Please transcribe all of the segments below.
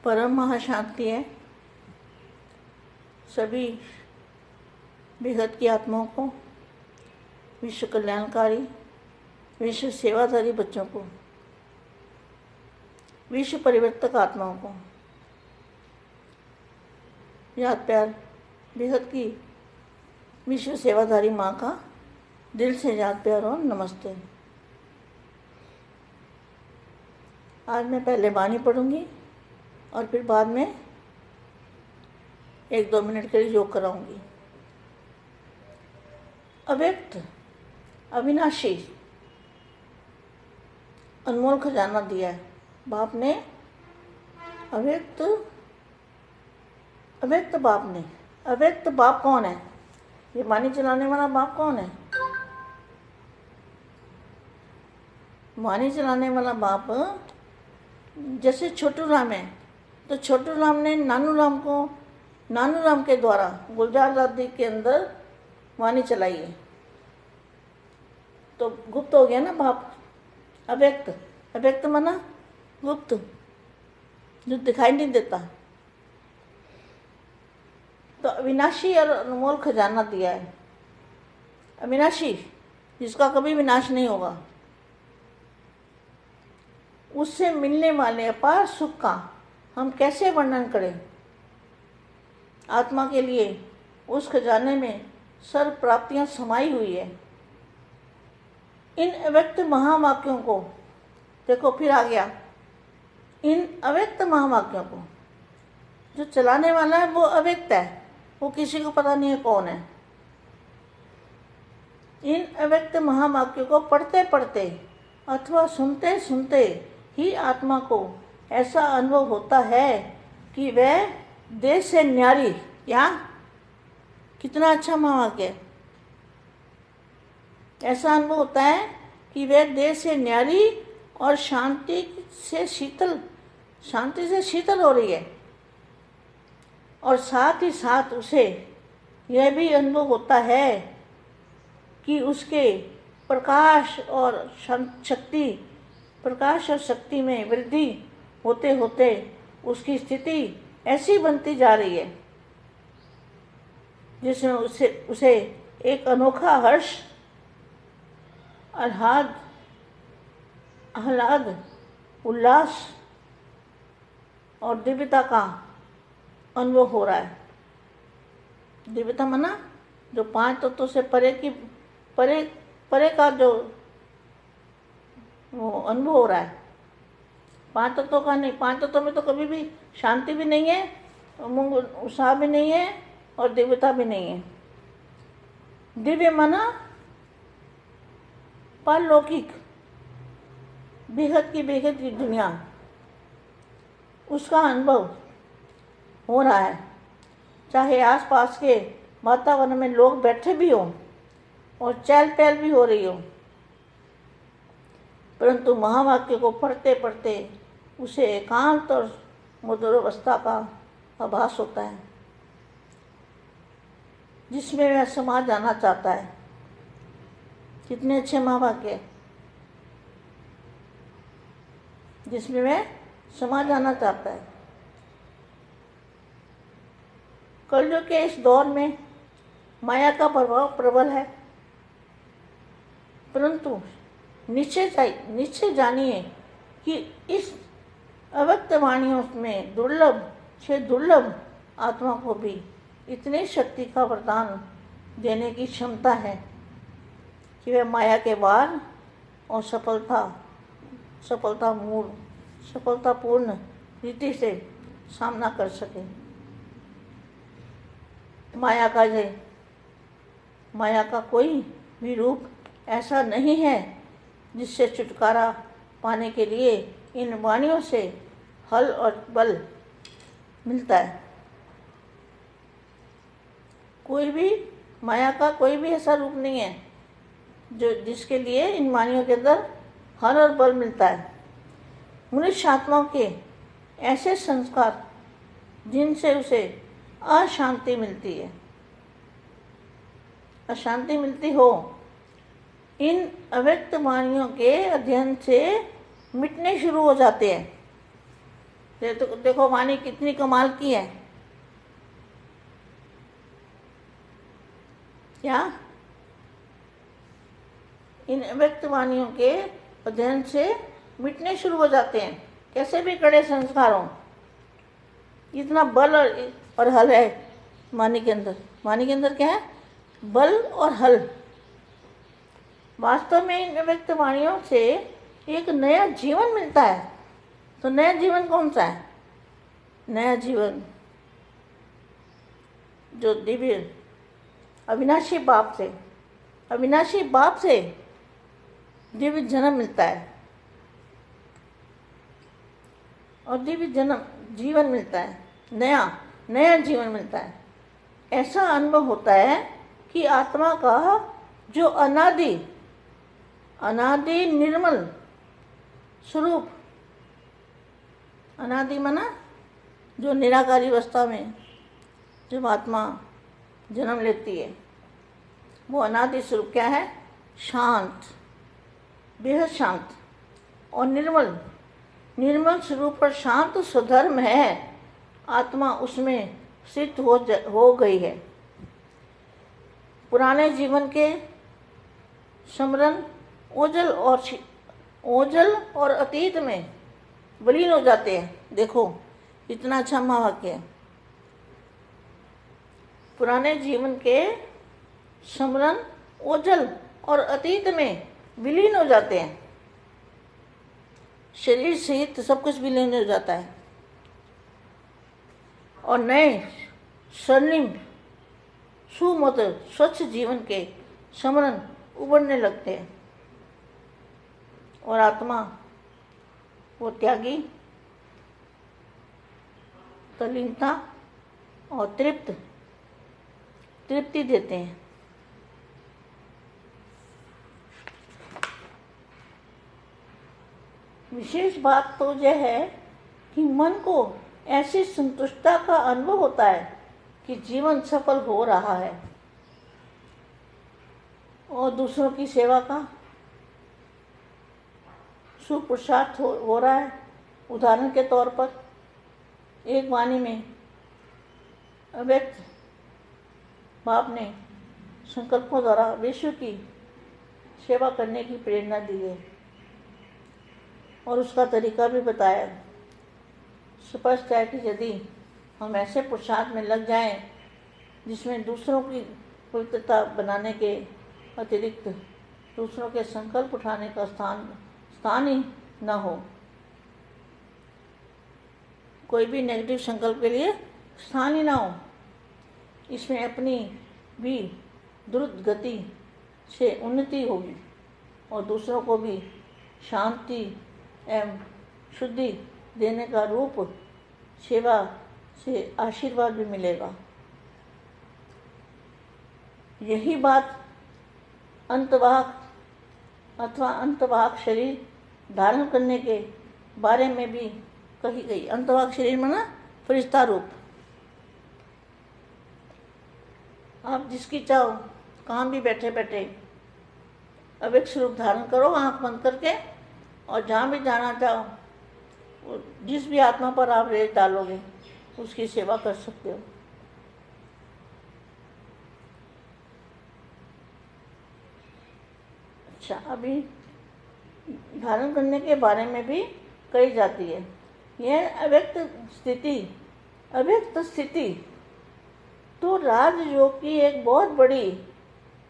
परम महाशांति है। सभी बेहद की आत्माओं को, विश्व कल्याणकारी, विश्व सेवाधारी बच्चों को, विश्व परिवर्तक आत्माओं को याद प्यार बेहद की विश्व सेवाधारी माँ का दिल से याद प्यार और नमस्ते। आज मैं पहले वाणी पढ़ूंगी और फिर बाद में 1-2 मिनट के लिए योग कराऊंगी। अव्यक्त, अविनाशी, अनमोल खजाना दिया है बाप ने। अव्यक्त बाप ने। अव्यक्त बाप कौन है? ये वाणी चलाने वाला बाप कौन है? वाणी चलाने वाला बाप जैसे छोटू राम है, तो छोटू राम ने नानू राम के द्वारा गुलजार दादी के अंदर वाणी चलाई है, तो गुप्त हो गया ना बाप। अव्यक्त माना गुप्त, जो दिखाई नहीं देता। तो अविनाशी और अनमोल खजाना दिया है। अविनाशी, जिसका कभी विनाश नहीं होगा, उससे मिलने वाले अपार सुख का हम कैसे वर्णन करें। आत्मा के लिए उस खजाने में सर्व प्राप्तियां समाई हुई है। इन अव्यक्त महावाक्यों को देखो, फिर आ गया, इन अव्यक्त महावाक्यों को जो चलाने वाला है वो अव्यक्त है, वो किसी को पता नहीं है कौन है। इन अव्यक्त महावाक्यों को पढ़ते पढ़ते अथवा सुनते सुनते ही आत्मा को ऐसा अनुभव होता है कि वह देह से न्यारी, या कितना अच्छा महावाक्य है। ऐसा अनुभव होता है कि वह देह से न्यारी और शांति से शीतल हो रही है। और साथ ही साथ उसे यह भी अनुभव होता है कि उसके प्रकाश और शक्ति में वृद्धि होते होते उसकी स्थिति ऐसी बनती जा रही है जिसमें उसे एक अनोखा हर्ष, आह्लाद, उल्लास और दिव्यता का अनुभव हो रहा है। दिव्यता माना जो 5 तत्वों से परे का जो वो अनुभव हो रहा है। 5 तत्वों का नहीं, 5 तत्वों में तो कभी भी शांति भी नहीं है, उत्साह भी नहीं है और दिव्यता भी नहीं है। दिव्य माना पारलौकिक, बेहद की दुनिया, उसका अनुभव हो रहा है। चाहे आसपास के वातावरण में लोग बैठे भी हों और चहल पहल भी हो रही हो, परंतु महावाक्य को पढ़ते पढ़ते उसे एकांत और मधुर अवस्था का आभास होता है, जिसमें वह समा जाना चाहता है। कितने अच्छे महावाक्य, जिसमें वह समा जाना चाहता है। कलयुग के इस दौर में माया का प्रभाव प्रबल है, परंतु निश्चय जानिए कि इस अव्यक्त वाणियों में दुर्लभ आत्मा को भी इतनी शक्ति का वरदान देने की क्षमता है कि वह माया के वार और सफलतापूर्ण रीति से सामना कर सके। माया का कोई भी रूप ऐसा नहीं है जिससे छुटकारा पाने के लिए इन वाणियों से हल और बल मिलता है। माया का कोई भी ऐसा रूप नहीं है जिसके लिए इन वाणियों के अंदर हल और बल मिलता है। मनुष्य आत्माओं के ऐसे संस्कार जिनसे उसे अशांति मिलती हो, इन अव्यक्त वाणियों के अध्ययन से मिटने शुरू हो जाते हैं। ये तो देखो वाणी कितनी कमाल की है। क्या इन अव्यक्त वाणियों के अध्ययन से मिटने शुरू हो जाते हैं, कैसे भी कड़े संस्कार हों। इतना बल और हल है वाणी के अंदर। वाणी के अंदर क्या है? बल और हल। वास्तव में इन अव्यक्त वाणियों से एक नया जीवन मिलता है। तो नया जीवन कौन सा है? नया जीवन जो दिव्य अविनाशी बाप से दिव्य जन्म मिलता है और दिव्य जन्म जीवन मिलता है, नया जीवन मिलता है। ऐसा अनुभव होता है कि आत्मा का जो अनादि निर्मल स्वरूप, अनादि माना जो निराकारी अवस्था में जब आत्मा जन्म लेती है, वो अनादि स्वरूप क्या है? शांत, बेहद शांत और निर्मल स्वरूप पर शांत स्वधर्म है। आत्मा उसमें स्थित हो गई है। पुराने जीवन के स्मरण ओझल और अतीत में विलीन हो जाते हैं। देखो इतना अच्छा महावाक्य है। पुराने जीवन के स्मरण ओझल और अतीत में विलीन हो जाते हैं। शरीर सहित सब कुछ विलीन हो जाता है और नए स्वर्णिम सुमधुर स्वच्छ जीवन के स्मरण उभरने लगते हैं और आत्मा वो त्यागी, तल्लीनता और तृप्ति देते हैं। विशेष बात तो यह है कि मन को ऐसी संतुष्टता का अनुभव होता है कि जीवन सफल हो रहा है और दूसरों की सेवा का सुपुरुषार्थ हो रहा है। उदाहरण के तौर पर एक वाणी में अव्यक्त बाप ने संकल्पों द्वारा विश्व की सेवा करने की प्रेरणा दी है और उसका तरीका भी बताया। स्पष्ट है कि यदि हम ऐसे पुरुषार्थ में लग जाएं जिसमें दूसरों की पवित्रता बनाने के अतिरिक्त दूसरों के संकल्प उठाने का स्थान ही न हो, कोई भी नेगेटिव संकल्प के लिए स्थान ही ना हो, इसमें अपनी भी द्रुत गति से उन्नति होगी और दूसरों को भी शांति एवं शुद्धि देने का रूप सेवा से आशीर्वाद भी मिलेगा। यही बात अंतवाहक अथवा अंतवाहक शरीर धारण करने के बारे में भी कही गई। अंतवाहक शरीर माना फरिश्ता रूप। आप जिसकी चाहो कहाँ भी बैठे बैठे अव्यक्त स्वरूप धारण करो, आँख बंद करके, और जहाँ भी जाना चाहो जिस भी आत्मा पर आप रेत डालोगे उसकी सेवा कर सकते हो। अच्छा, अभी धारण करने के बारे में भी कही जाती है। यह अव्यक्त स्थिति तो राजयोग की एक बहुत बड़ी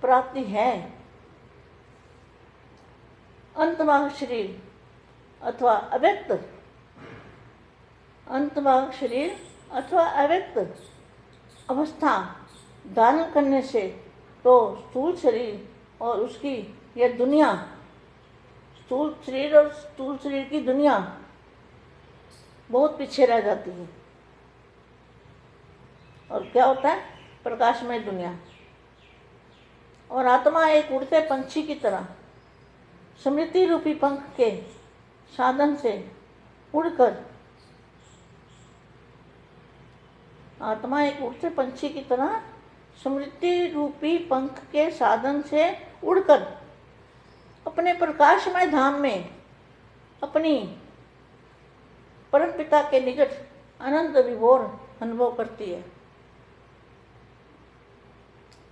प्राप्ति है। अंतवाहक शरीर अथवा अव्यक्त अवस्था धारण करने से तो स्थूल शरीर और उसकी यह दुनिया, स्थूल शरीर की दुनिया बहुत पीछे रह जाती है। और क्या होता है? प्रकाशमय दुनिया। और आत्मा एक उड़ते पंछी की तरह स्मृति रूपी पंख के साधन से उड़कर, आत्मा एक उड़ते पंछी की तरह स्मृति रूपी पंख के साधन से उड़कर अपने प्रकाशमय धाम में अपनी परम पिता के निकट अनंत विभोर अनुभव करती है।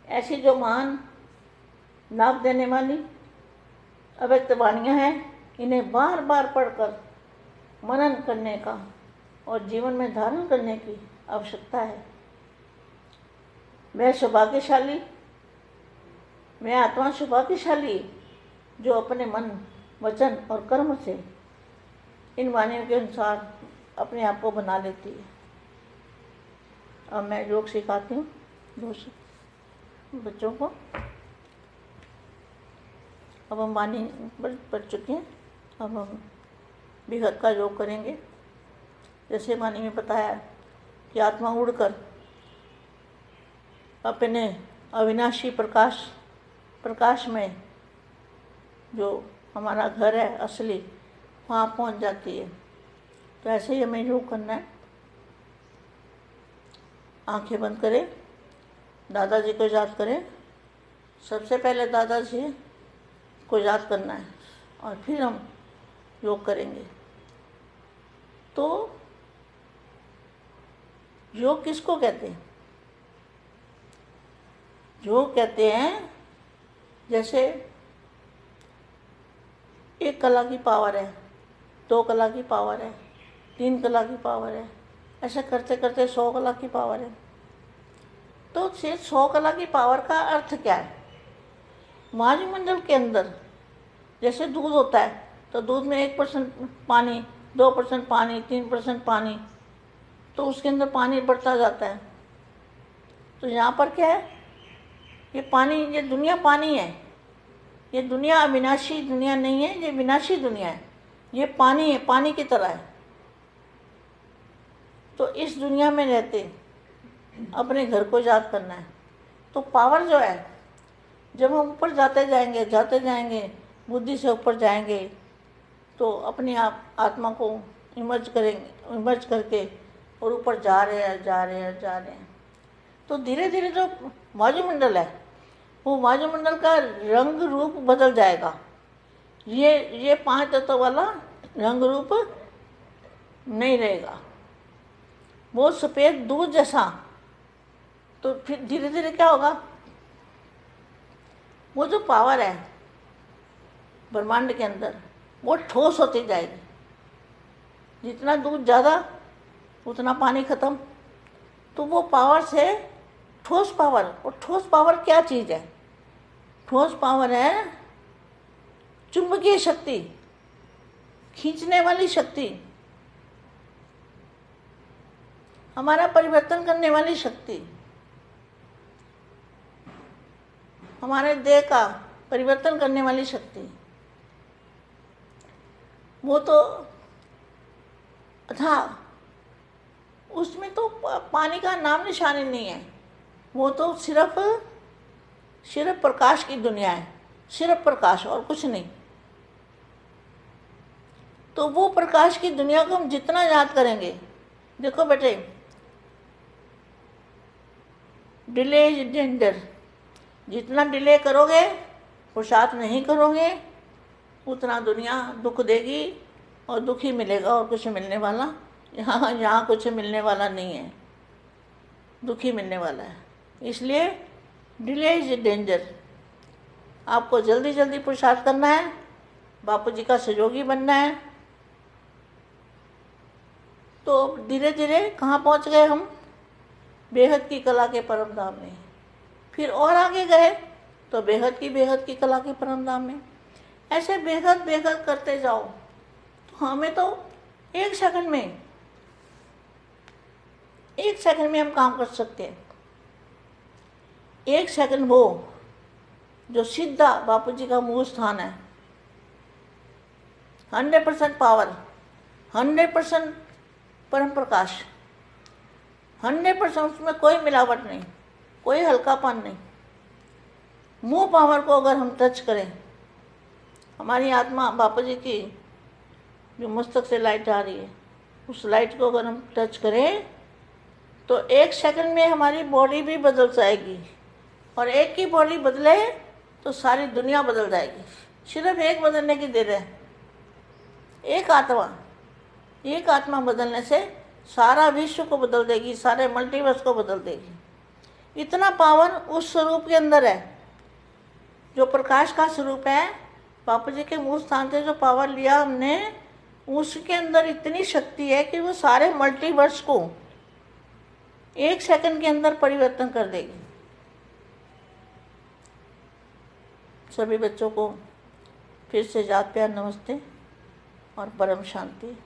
ऐसी जो महान लाभ देने वाली अव्यक्त वाणियाँ हैं, इन्हें बार बार पढ़कर मनन करने का और जीवन में धारण करने की आवश्यकता है। मैं सौभाग्यशाली, मैं आत्मा सौभाग्यशाली जो अपने मन, वचन और कर्म से इन वाणियों के अनुसार अपने आप को बना लेती है। अब मैं योग सिखाती हूँ बच्चों को। अब हम वाणी पढ़ चुके हैं, अब हम विहत का योग करेंगे। जैसे वाणी में बताया कि आत्मा उड़कर अपने अविनाशी प्रकाश में जो हमारा घर है असली, वहाँ पहुँच जाती है। तो ऐसे ही हमें योग करना है। आंखें बंद करें, दादाजी को याद करें। सबसे पहले दादाजी को याद करना है और फिर हम योग करेंगे। तो योग किसको कहते हैं? योग कहते हैं जैसे एक कला की पावर है, 2 कला की पावर है, 3 कला की पावर है, ऐसे करते करते 100 कला की पावर है। तो 100 कला की पावर का अर्थ क्या है? वायुमंडल के अंदर जैसे दूध होता है तो दूध में 1% पानी, 2% पानी, 3% पानी, तो उसके अंदर पानी बढ़ता जाता है। तो यहाँ पर क्या है? ये पानी, ये दुनिया पानी है। ये दुनिया अविनाशी दुनिया नहीं है, ये विनाशी दुनिया है। ये पानी है, पानी की तरह है। तो इस दुनिया में रहते अपने घर को याद करना है। तो पावर जो है, जब हम ऊपर जाते जाएंगे, बुद्धि से ऊपर जाएंगे, तो अपने आप आत्मा को इमर्ज करके और ऊपर जा रहे हैं। तो धीरे धीरे जो वायुमंडल है, वो वायुमंडल का रंग रूप बदल जाएगा। ये 5 तत्व वाला रंग रूप नहीं रहेगा, वो सफ़ेद दूध जैसा। तो फिर धीरे धीरे क्या होगा? वो जो पावर है ब्रह्मांड के अंदर, वो ठोस होती जाएगी। जितना दूध ज़्यादा उतना पानी खत्म। तो वो पावर से ठोस पावर, और ठोस पावर क्या चीज़ है? ठोस पावर है चुंबकीय शक्ति, खींचने वाली शक्ति, हमारा परिवर्तन करने वाली शक्ति, हमारे देह का परिवर्तन करने वाली शक्ति। वो तो था, उसमें तो पानी का नाम निशानी नहीं है। वो तो सिर्फ प्रकाश की दुनिया है, सिर्फ प्रकाश और कुछ नहीं। तो वो प्रकाश की दुनिया को हम जितना याद करेंगे, देखो बेटे, डिले इज डेंजर। जितना डिले करोगे, पुरुषार्थ नहीं करोगे, उतना दुनिया दुख देगी और दुख ही मिलेगा, और कुछ मिलने वाला यहाँ कुछ मिलने वाला नहीं है, दुख ही मिलने वाला है। इसलिए डिले इज डेंजर। आपको जल्दी जल्दी पुरुषार्थ करना है, बापू जी का सहयोगी बनना है। तो धीरे धीरे कहाँ पहुँच गए हम? बेहद की कला के परम धाम में। फिर और आगे गए तो बेहद की कला के परम धाम में। ऐसे बेहद करते जाओ तो हमें तो एक सेकंड में हम काम कर सकते हैं। एक सेकंड वो जो सीधा बापू जी का मूल स्थान है, 100% पावर, 100% परम प्रकाश, 100%, उसमें कोई मिलावट नहीं, कोई हल्कापन नहीं। वो पावर को अगर हम टच करें, हमारी आत्मा बापू जी की जो मस्तक से लाइट आ रही है, उस लाइट को अगर हम टच करें तो एक सेकंड में हमारी बॉडी भी बदल जाएगी। और एक की बॉडी बदले तो सारी दुनिया बदल जाएगी। सिर्फ एक बदलने की देर है। एक आत्मा एक आत्मा बदलने से सारा विश्व को बदल देगी, सारे मल्टीवर्स को बदल देगी। इतना पावर उस स्वरूप के अंदर है जो प्रकाश का स्वरूप है। बापू जी के मूल स्थान से जो पावर लिया हमने, उसके अंदर इतनी शक्ति है कि वो सारे मल्टीवर्स को 1 सेकंड के अंदर परिवर्तन कर देगी। सभी बच्चों को फिर से याद प्यार नमस्ते और परम शांति।